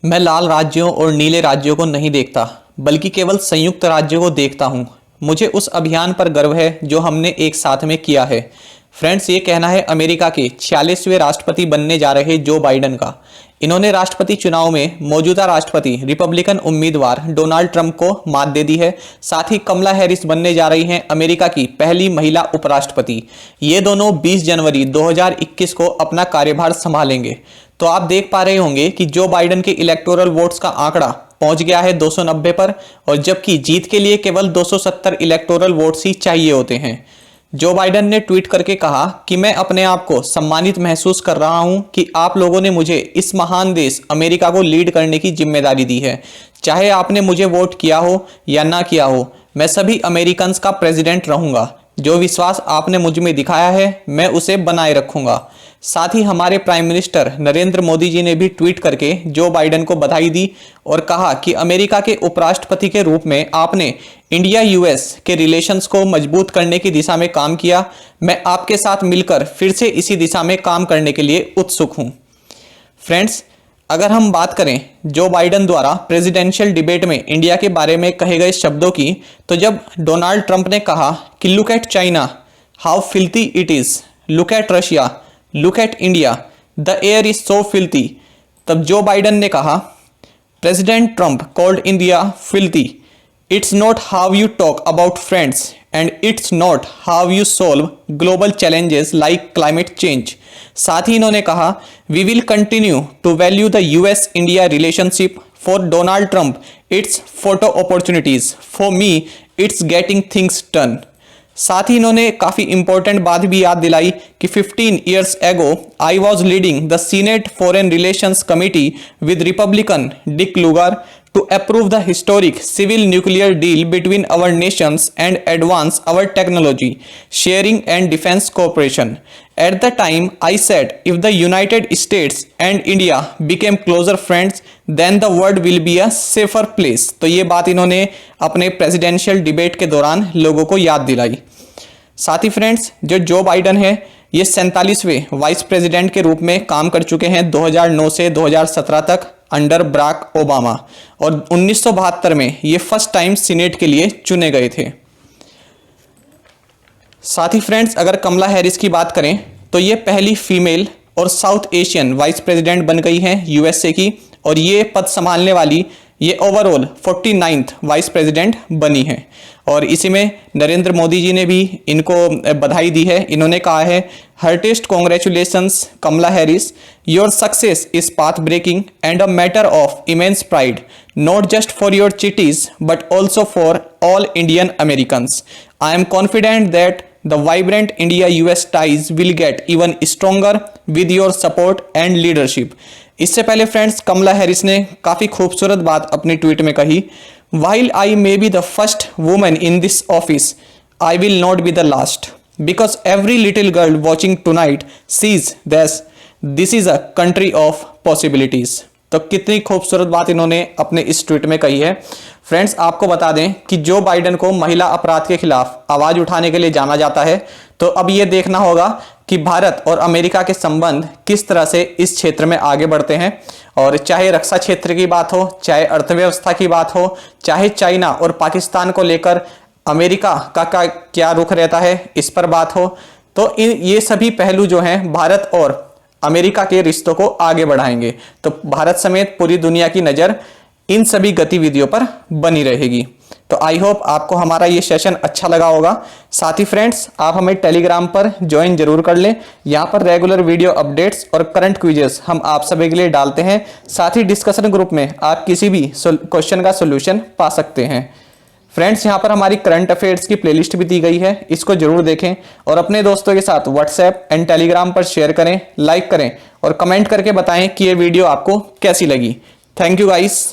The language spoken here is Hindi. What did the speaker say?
मैं लाल राज्यों और नीले राज्यों को नहीं देखता, बल्कि केवल संयुक्त राज्यों को देखता हूं। मुझे उस अभियान पर गर्व है जो हमने एक साथ में किया है। फ्रेंड्स, ये कहना है अमेरिका के 46वें राष्ट्रपति बनने जा रहे जो बाइडन का। इन्होंने राष्ट्रपति चुनाव में मौजूदा राष्ट्रपति रिपब्लिकन उम्मीदवार डोनाल्ड ट्रंप को मात दे दी है। साथ ही कमला हैरिस बनने जा रही हैं अमेरिका की पहली महिला उपराष्ट्रपति। ये दोनों 20 जनवरी 2021 को अपना कार्यभार संभालेंगे। तो आप देख पा रहे होंगे कि जो बाइडन के इलेक्टोरल वोट्स का आंकड़ा पहुंच गया है 290 पर, और जबकि जीत के लिए केवल 270 इलेक्टोरल वोट्स ही चाहिए होते हैं। जो बाइडन ने ट्वीट करके कहा कि मैं अपने आप को सम्मानित महसूस कर रहा हूं कि आप लोगों ने मुझे इस महान देश अमेरिका को लीड करने की जिम्मेदारी दी है। चाहे आपने मुझे वोट किया हो या ना किया हो, मैं सभी अमेरिकन्स का प्रेसिडेंट रहूंगा। जो विश्वास आपने मुझ में दिखाया है, मैं उसे बनाए रखूंगा। साथ ही हमारे प्राइम मिनिस्टर नरेंद्र मोदी जी ने भी ट्वीट करके जो बाइडन को बधाई दी और कहा कि अमेरिका के उपराष्ट्रपति के रूप में आपने इंडिया यूएस के रिलेशंस को मजबूत करने की दिशा में काम किया। मैं आपके साथ मिलकर फिर से इसी दिशा में काम करने के लिए उत्सुक हूं। फ्रेंड्स, अगर हम बात करें जो बाइडन द्वारा प्रेसिडेंशियल डिबेट में इंडिया के बारे में कहे गए शब्दों की, तो जब डोनाल्ड ट्रंप ने कहा कि look at China how filthy it is, look at Russia, look at India, the air is so filthy, तब जो बाइडन ने कहा President Trump called India filthy. It's not how you talk about friends and it's not how you solve global challenges like climate change. साथ ही इन्होंने कहा we will continue to value the US India relationship. For Donald Trump it's photo opportunities, for me it's getting things done. साथ ही इन्होंने काफ़ी इंपॉर्टेंट बात भी याद दिलाई कि 15 years ago I was leading the Senate foreign relations committee with Republican Dick Lugar to approve the historic civil nuclear deal between our nations and advance our technology sharing and defense cooperation. At the time, I said if the United States and India became closer friends, then the world will be a safer place. तो ये बात इन्होंने अपने प्रेसिडेंशियल डिबेट के दौरान लोगों को याद दिलाई। साथ ही फ्रेंड्स, जो बाइडन है ये 47वें वाइस प्रेसिडेंट के रूप में काम कर चुके हैं 2009 से 2017 तक अंडर बराक ओबामा, और 1972 में ये फर्स्ट टाइम सीनेट के लिए चुने गए थे। साथ ही फ्रेंड्स, अगर कमला हैरिस की बात करें तो ये पहली फीमेल और साउथ एशियन वाइस प्रेसिडेंट बन गई हैं यूएसए की, और ये पद संभालने वाली ये ओवरऑल 49th वाइस प्रेसिडेंट बनी है। और इसी में नरेंद्र मोदी जी ने भी इनको बधाई दी है। इन्होंने कहा है heartiest congratulations Kamala Harris, your success is path breaking and a matter of immense pride, not just for your chittis but also for all Indian Americans. I am confident that the vibrant India-US ties will get even stronger with your support and leadership. इससे पहले फ्रेंड्स, कमला हैरिस ने काफ़ी खूबसूरत बात अपनी ट्वीट में कही, While I may be the first woman in this office, I will not be the last, because every little girl watching tonight sees this is a country of possibilities. तो कितनी खूबसूरत बात इन्होंने अपने इस ट्वीट में कही है। फ्रेंड्स, आपको बता दें कि जो बाइडन को महिला अपराध के खिलाफ आवाज उठाने के लिए जाना जाता है, तो अब ये देखना होगा कि भारत और अमेरिका के संबंध किस तरह से इस क्षेत्र में आगे बढ़ते हैं। और चाहे रक्षा क्षेत्र की बात हो, चाहे अर्थव्यवस्था की बात हो, चाहे चाइना और पाकिस्तान को लेकर अमेरिका का क्या रुख रहता है, इस पर बात हो, तो ये सभी पहलू जो हैं भारत और अमेरिका के रिश्तों को आगे बढ़ाएंगे। तो भारत समेत पूरी दुनिया की नज़र इन सभी गतिविधियों पर बनी रहेगी। तो आई होप आपको हमारा ये सेशन अच्छा लगा होगा। साथ ही फ्रेंड्स, आप हमें टेलीग्राम पर ज्वाइन जरूर कर लें। यहाँ पर रेगुलर वीडियो अपडेट्स और करंट क्विजेस हम आप सभी के लिए डालते हैं। साथ ही डिस्कशन ग्रुप में आप किसी भी क्वेश्चन का सोल्यूशन पा सकते हैं। फ्रेंड्स, यहाँ पर हमारी करंट अफेयर्स की प्लेलिस्ट भी दी गई है, इसको जरूर देखें और अपने दोस्तों के साथ व्हाट्सएप एंड टेलीग्राम पर शेयर करें, लाइक करें और कमेंट करके बताएं कि ये वीडियो आपको कैसी लगी। Thank you guys.